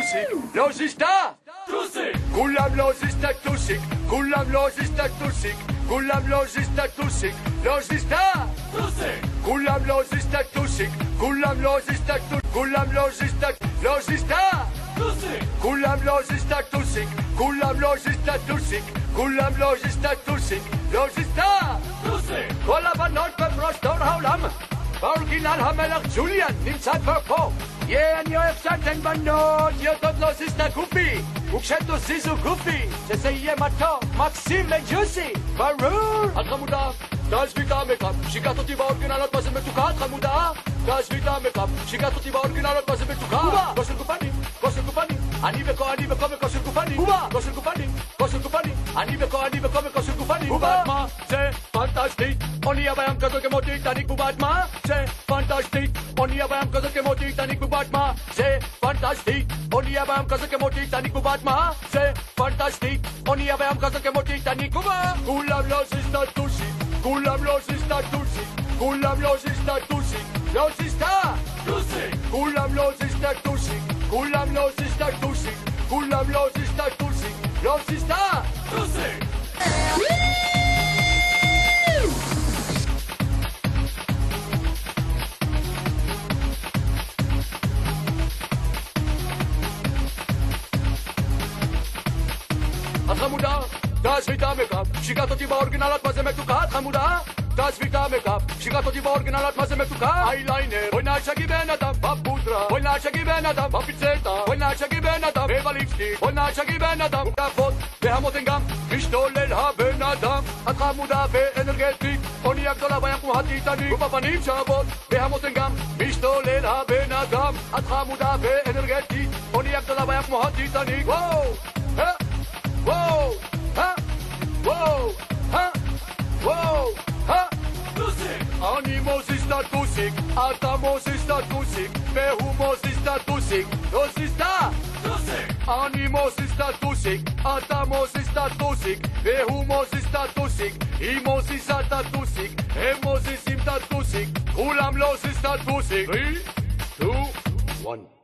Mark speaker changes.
Speaker 1: טוסיק, לא זיסטה!
Speaker 2: טוסיק!
Speaker 1: כולם לא זיסטה טוסיק, כולם לא זיסטה טוסיק, כולם לא זיסטה טוסיק, לא זיסטה!
Speaker 2: טוסיק!
Speaker 1: כולם לא זיסטה טוסיק, כולם לא זיסטה טוסיק, כולם לא זיסטה, לא זיסטה!
Speaker 2: טוסיק!
Speaker 1: כולם לא זיסטה טוסיק, כולם לא זיסטה טוסיק, כולם לא זיסטה טוסיק, לא זיסטה!
Speaker 2: טוסיק!
Speaker 1: כל הבנות בפרוסטור העולם, באורגינל המלך ג'וליאן נמצא כבר פה. אני אוהב שאתן בנות יודעות לא זיסטה גופי, וכשתוזיזו גופי שזה יהיה מתוק, מקסים וג'וסי, ברור. את חמודה, תעזבי את המקאפ, שיגעת אותי באורגינלות מה זה מתוקה, את חמודה, תעזבי את המקאפ, שיגעת אותי באורגינלות מה זה מתוקה. כושר גופני, כושר גופני, אני וכה וכושר גופני, כושר גופני, כושר גופני, אני וכה וכושר גופני. בובת מה זה פנטסטית, אונייה בים כזאת כמו טיטניק. בובת מה זה פנטסטית, אונייה בים כזאת כמו טיטניק. בובת מה זה פנטסטית, אונייה בים כזאת כמו טיטניק. בובת מה זה פנטסטית, אונייה בים כזאת כמו טיטניק. כולם לא זיסטה טוסיק, כולם לא זיסטה טוסיק, כולם לא זיסטה טוסיק, לא זיסטה!
Speaker 2: טוסיק!
Speaker 1: כולם לא זיסטה טוסיק, כולם לא זיסטה טוסיק, כולם לא זיסטה טוסיק, לא זיסטה!
Speaker 2: טוסיק!
Speaker 1: את חמודה, תעזבי את המקאפ, שיגעת אותי באורגינלת מה זה מתוקה. את חמודה, תעזבי את המקאפ, שיגעת אותי באורגינלת מה זה מתוקה. איליינר, בואי נשגי בן אדם בפודרה, בואי נשגי בן אדם בפיצטה, בואי נשגי בן אדם בליפסטיק, בואי נשגי בן אדם בכפות והמותן גם משתולל הבן אדם. את חמודה ואנרגטית, אונייה גדולה בים כמו הטיטניק, ובפנים שוות והמותן גם משתולל הבן אדם. את חמודה ואנרגטית, אונייה גדולה בים כמו הטיטניק. וואו! וואו! וואו! וואו!
Speaker 2: טוסיק!
Speaker 1: אני מוזיסטה טוסיק, אתה מוזיסטה טוסיק, והוא מוזיסטה טוסיק, לא זיסטה!
Speaker 2: טוסיק!
Speaker 1: אני מוזיסטה טוסיק, אתה מוזיסטה טוסיק, והוא מוזיסטה טוסיק, היא מוזיסה את הטוסיק, הם מוזיסים את הטוסיק, כולם לא זיסטה טוסיק. 3, 2, 1